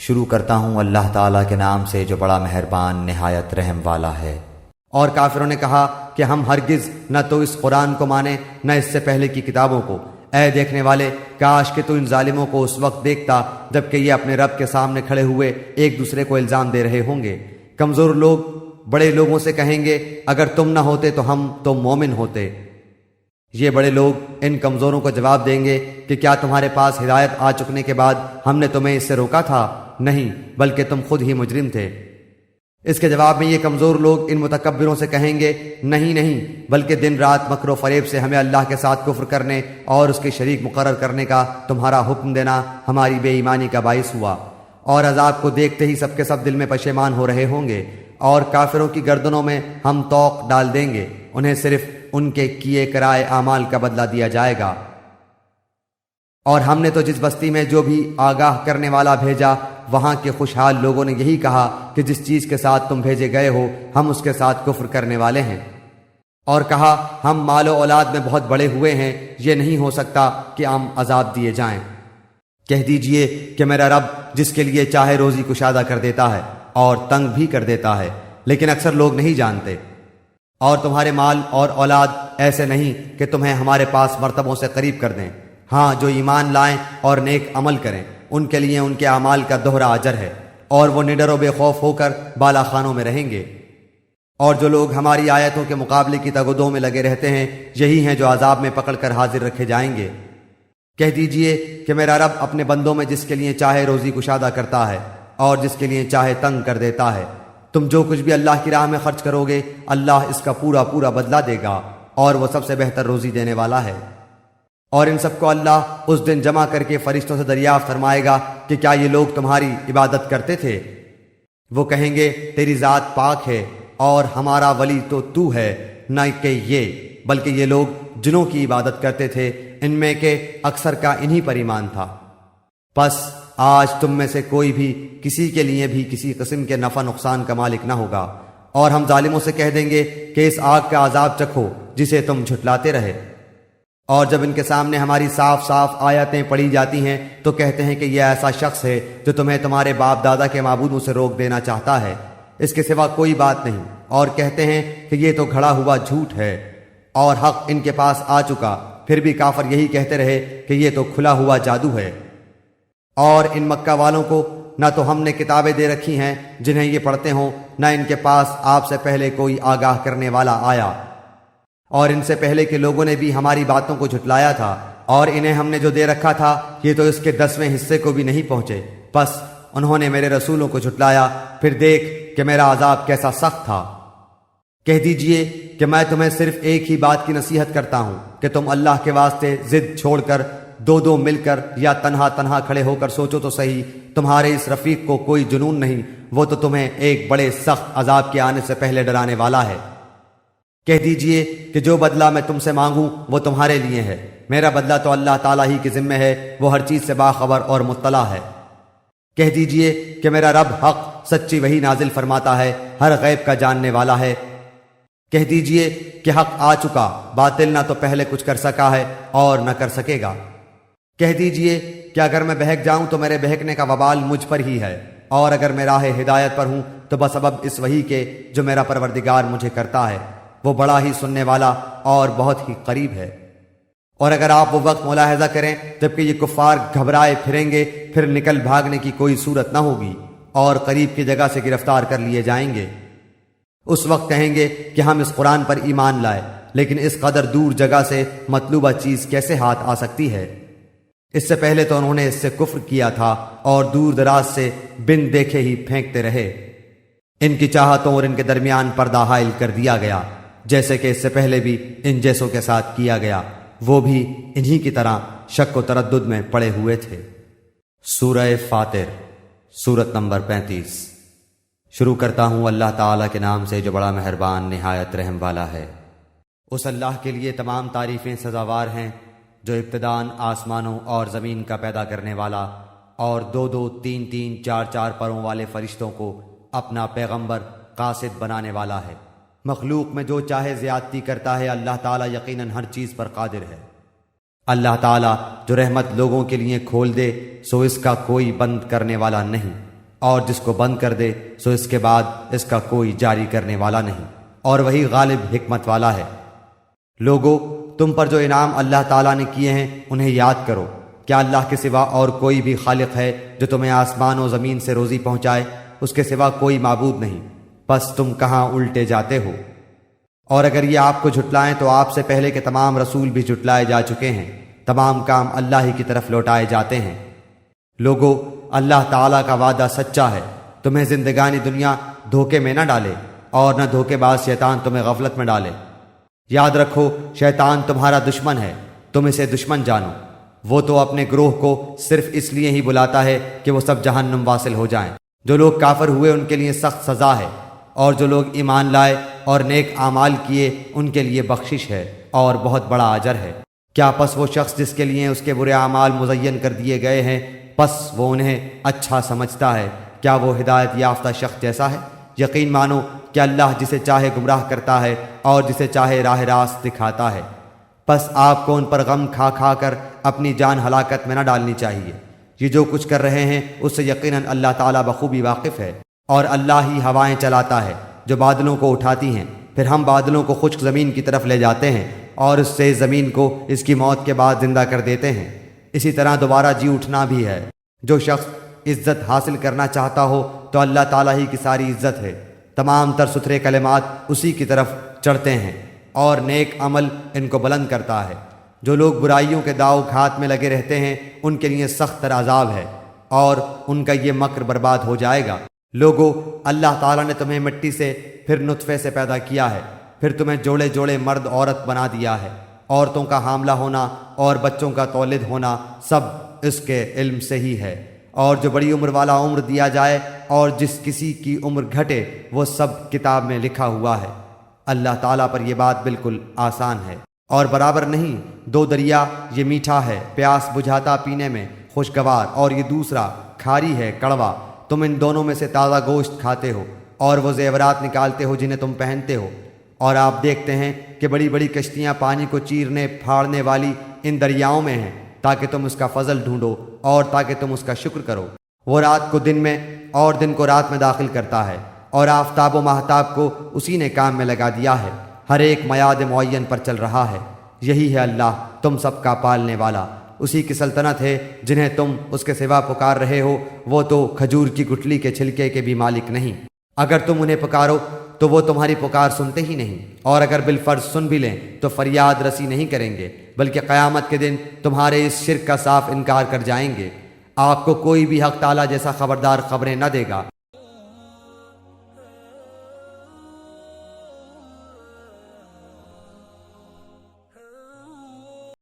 شروع کرتا ہوں اللہ تعالیٰ کے نام سے جو بڑا مہربان نہایت رحم والا ہے۔ اور کافروں نے کہا کہ ہم ہرگز نہ تو اس قرآن کو مانیں نہ اس سے پہلے کی کتابوں کو۔ اے دیکھنے والے، کاش کہ تو ان ظالموں کو اس وقت دیکھتا جبکہ یہ اپنے رب کے سامنے کھڑے ہوئے ایک دوسرے کو الزام دے رہے ہوں گے۔ کمزور لوگ بڑے لوگوں سے کہیں گے اگر تم نہ ہوتے تو ہم تو مومن ہوتے۔ یہ بڑے لوگ ان کمزوروں کو جواب دیں گے کہ کیا تمہارے پاس ہدایت آ چکنے کے بعد ہم نے تمہیں اس سے روکا تھا؟ نہیں، بلکہ تم خود ہی مجرم تھے۔ اس کے جواب میں یہ کمزور لوگ ان متکبروں سے کہیں گے نہیں، بلکہ دن رات مکر و فریب سے ہمیں اللہ کے ساتھ کفر کرنے اور اس کے شریک مقرر کرنے کا تمہارا حکم دینا ہماری بے ایمانی کا باعث ہوا۔ اور عذاب کو دیکھتے ہی سب کے سب دل میں پشیمان ہو رہے ہوں گے، اور کافروں کی گردنوں میں ہم طوق ڈال دیں گے، انہیں صرف ان کے کیے کرائے اعمال کا بدلہ دیا جائے گا۔ اور ہم نے تو جس بستی میں جو بھی آگاہ کرنے والا بھیجا، وہاں کے خوشحال لوگوں نے یہی کہا کہ جس چیز کے ساتھ تم بھیجے گئے ہو ہم اس کے ساتھ کفر کرنے والے ہیں، اور کہا ہم مال و اولاد میں بہت بڑے ہوئے ہیں، یہ نہیں ہو سکتا کہ ہم عذاب دیے جائیں۔ کہہ دیجئے کہ میرا رب جس کے لیے چاہے روزی کشادہ کر دیتا ہے اور تنگ بھی کر دیتا ہے، لیکن اکثر لوگ نہیں جانتے۔ اور تمہارے مال اور اولاد ایسے نہیں کہ تمہیں ہمارے پاس مرتبوں سے قریب کر دیں۔ ہاں، جو ایمان لائیں اور نیک عمل کریں ان کے لیے ان کے اعمال کا دوہرا اجر ہے، اور وہ نڈر و بے خوف ہو کر بالا خانوں میں رہیں گے۔ اور جو لوگ ہماری آیتوں کے مقابلے کی تگدوں میں لگے رہتے ہیں یہی ہیں جو عذاب میں پکڑ کر حاضر رکھے جائیں گے۔ کہہ دیجئے کہ میرا رب اپنے بندوں میں جس کے لیے چاہے روزی کشادہ کرتا ہے اور جس کے لیے چاہے تنگ کر دیتا ہے۔ تم جو کچھ بھی اللہ کی راہ میں خرچ کرو گے اللہ اس کا پورا بدلہ دے گا، اور وہ سب سے بہتر روزی دینے والا ہے۔ اور ان سب کو اللہ اس دن جمع کر کے فرشتوں سے دریافت فرمائے گا کہ کیا یہ لوگ تمہاری عبادت کرتے تھے؟ وہ کہیں گے تیری ذات پاک ہے اور ہمارا ولی تو ہے، نہ کہ یہ، بلکہ یہ لوگ جنوں کی عبادت کرتے تھے، ان میں کے اکثر کا انہی پر ایمان تھا۔ پس آج تم میں سے کوئی بھی کسی کے لیے بھی کسی قسم کے نفع نقصان کا مالک نہ ہوگا، اور ہم ظالموں سے کہہ دیں گے کہ اس آگ کا عذاب چکھو جسے تم جھٹلاتے رہے۔ اور جب ان کے سامنے ہماری صاف صاف آیتیں پڑھی جاتی ہیں تو کہتے ہیں کہ یہ ایسا شخص ہے جو تمہیں تمہارے باپ دادا کے معبودوں سے روک دینا چاہتا ہے، اس کے سوا کوئی بات نہیں، اور کہتے ہیں کہ یہ تو گھڑا ہوا جھوٹ ہے، اور حق ان کے پاس آ چکا، پھر بھی کافر یہی کہتے رہے کہ یہ تو کھلا ہوا جادو ہے۔ اور ان مکہ والوں کو نہ تو ہم نے کتابیں دے رکھی ہیں جنہیں یہ پڑھتے ہوں، نہ ان کے پاس آپ سے پہلے کوئی آگاہ کرنے والا آیا، اور ان سے پہلے کے لوگوں نے بھی ہماری باتوں کو جھٹلایا تھا، اور انہیں ہم نے جو دے رکھا تھا یہ تو اس کے 10ویں حصے کو بھی نہیں پہنچے، بس انہوں نے میرے رسولوں کو جھٹلایا، پھر دیکھ کہ میرا عذاب کیسا سخت تھا۔ کہہ دیجئے کہ میں تمہیں صرف ایک ہی بات کی نصیحت کرتا ہوں کہ تم اللہ کے واسطے ضد چھوڑ کر دو مل کر یا تنہا کھڑے ہو کر سوچو تو صحیح، تمہارے اس رفیق کو کوئی جنون نہیں، وہ تو تمہیں ایک بڑے سخت عذاب کے آنے سے پہلے ڈرانے والا ہے۔ کہہ دیجئے کہ جو بدلہ میں تم سے مانگوں وہ تمہارے لیے ہے، میرا بدلہ تو اللہ تعالیٰ ہی کے ذمہ ہے، وہ ہر چیز سے باخبر اور مطلع ہے۔ کہہ دیجئے کہ میرا رب حق سچی وحی نازل فرماتا ہے، ہر غیب کا جاننے والا ہے۔ کہہ دیجئے کہ حق آ چکا، باطل نہ تو پہلے کچھ کر سکا ہے اور نہ کر سکے گا۔ کہہ دیجئے کہ اگر میں بہک جاؤں تو میرے بہکنے کا وبال مجھ پر ہی ہے، اور اگر میں راہ ہدایت پر ہوں تو بسبب اس وحی کے جو میرا پروردگار مجھے کرتا ہے، وہ بڑا ہی سننے والا اور بہت ہی قریب ہے۔ اور اگر آپ وہ وقت ملاحظہ کریں جبکہ یہ کفار گھبرائے پھریں گے، پھر نکل بھاگنے کی کوئی صورت نہ ہوگی، اور قریب کی جگہ سے گرفتار کر لیے جائیں گے۔ اس وقت کہیں گے کہ ہم اس قرآن پر ایمان لائے، لیکن اس قدر دور جگہ سے مطلوبہ چیز کیسے ہاتھ آ سکتی ہے؟ اس سے پہلے تو انہوں نے اس سے کفر کیا تھا اور دور دراز سے بن دیکھے ہی پھینکتے رہے۔ ان کی چاہتوں اور ان کے درمیان پردہ حائل کر دیا گیا، جیسے کہ اس سے پہلے بھی ان جیسوں کے ساتھ کیا گیا، وہ بھی انہی کی طرح شک و تردد میں پڑے ہوئے تھے۔ سورہ فاطر، سورت نمبر 35۔ شروع کرتا ہوں اللہ تعالیٰ کے نام سے جو بڑا مہربان نہایت رحم والا ہے۔ اس اللہ کے لیے تمام تعریفیں سزاوار ہیں جو ابتداءً آسمانوں اور زمین کا پیدا کرنے والا، اور 2 3 4 پروں والے فرشتوں کو اپنا پیغمبر قاصد بنانے والا ہے۔ مخلوق میں جو چاہے زیادتی کرتا ہے، اللہ تعالیٰ یقیناً ہر چیز پر قادر ہے۔ اللہ تعالیٰ جو رحمت لوگوں کے لیے کھول دے سو اس کا کوئی بند کرنے والا نہیں، اور جس کو بند کر دے سو اس کے بعد اس کا کوئی جاری کرنے والا نہیں، اور وہی غالب حکمت والا ہے۔ لوگو، تم پر جو انعام اللہ تعالیٰ نے کیے ہیں انہیں یاد کرو۔ کیا اللہ کے سوا اور کوئی بھی خالق ہے جو تمہیں آسمان و زمین سے روزی پہنچائے؟ اس کے سوا کوئی معبود نہیں، پس تم کہاں الٹے جاتے ہو؟ اور اگر یہ آپ کو جھٹلائیں تو آپ سے پہلے کے تمام رسول بھی جھٹلائے جا چکے ہیں۔ تمام کام اللہ ہی کی طرف لوٹائے جاتے ہیں۔ لوگو، اللہ تعالیٰ کا وعدہ سچا ہے، تمہیں زندگانی دنیا دھوکے میں نہ ڈالے، اور نہ دھوکے باز شیطان تمہیں غفلت میں ڈالے۔ یاد رکھو، شیطان تمہارا دشمن ہے، تم اسے دشمن جانو۔ وہ تو اپنے گروہ کو صرف اس لیے ہی بلاتا ہے کہ وہ سب جہنم واصل ہو جائیں۔ جو لوگ کافر ہوئے ان کے لیے سخت سزا ہے، اور جو لوگ ایمان لائے اور نیک اعمال کیے ان کے لیے بخشش ہے اور بہت بڑا اجر ہے۔ کیا پس وہ شخص جس کے لیے اس کے برے اعمال مزین کر دیے گئے ہیں، پس وہ انہیں اچھا سمجھتا ہے؟ کیا وہ ہدایت یافتہ شخص جیسا ہے؟ یقین مانو کہ اللہ جسے چاہے گمراہ کرتا ہے اور جسے چاہے راہ راست دکھاتا ہے۔ پس آپ کو ان پر غم کھا کھا کر اپنی جان ہلاکت میں نہ ڈالنی چاہیے۔ یہ جو کچھ کر رہے ہیں اس سے یقیناً اللہ تعالیٰ بخوبی واقف ہے، اور اللہ ہی ہوائیں چلاتا ہے جو بادلوں کو اٹھاتی ہیں، پھر ہم بادلوں کو خشک زمین کی طرف لے جاتے ہیں اور اس سے زمین کو اس کی موت کے بعد زندہ کر دیتے ہیں۔ اسی طرح دوبارہ جی اٹھنا بھی ہے۔ جو شخص عزت حاصل کرنا چاہتا ہو تو اللہ تعالیٰ ہی کی ساری عزت ہے۔ تمام تر ستھرے کلمات اسی کی طرف چڑھتے ہیں اور نیک عمل ان کو بلند کرتا ہے۔ جو لوگ برائیوں کے داؤ گھات میں لگے رہتے ہیں ان کے لیے سخت تر عذاب ہے، اور ان کا یہ مکر برباد ہو جائے گا۔ لوگو، اللہ تعالیٰ نے تمہیں مٹی سے پھر نطفے سے پیدا کیا ہے، پھر تمہیں جوڑے جوڑے مرد عورت بنا دیا ہے۔ عورتوں کا حاملہ ہونا اور بچوں کا تولد ہونا سب اس کے علم سے ہی ہے، اور جو بڑی عمر والا عمر دیا جائے اور جس کسی کی عمر گھٹے وہ سب کتاب میں لکھا ہوا ہے۔ اللہ تعالیٰ پر یہ بات بالکل آسان ہے اور برابر نہیں۔ دو دریا، یہ میٹھا ہے پیاس بجھاتا پینے میں خوشگوار، اور یہ دوسرا کھاری ہے کڑوا۔ تم ان دونوں میں سے تازہ گوشت کھاتے ہو اور وہ زیورات نکالتے ہو جنہیں تم پہنتے ہو، اور آپ دیکھتے ہیں کہ بڑی بڑی کشتیاں پانی کو چیرنے پھاڑنے والی ان دریاؤں میں ہیں، تاکہ تم اس کا فضل ڈھونڈو اور تاکہ تم اس کا شکر کرو۔ وہ رات کو دن میں اور دن کو رات میں داخل کرتا ہے، اور آفتاب و ماہتاب کو اسی نے کام میں لگا دیا ہے۔ ہر ایک میعاد معین پر چل رہا ہے۔ یہی ہے اللہ تم سب کا پالنے والا۔ اسی کی سلطنت ہے جنہیں تم اس کے سوا پکار رہے ہو، وہ تو کھجور کی گٹھلی کے چھلکے کے بھی مالک نہیں۔ اگر تم انہیں پکارو تو وہ تمہاری پکار سنتے ہی نہیں، اور اگر بالفرض سن بھی لیں تو فریاد رسی نہیں کریں گے، بلکہ قیامت کے دن تمہارے اس شرک کا صاف انکار کر جائیں گے۔ آپ کو کوئی بھی حق تعالیٰ جیسا خبردار خبریں نہ دے گا۔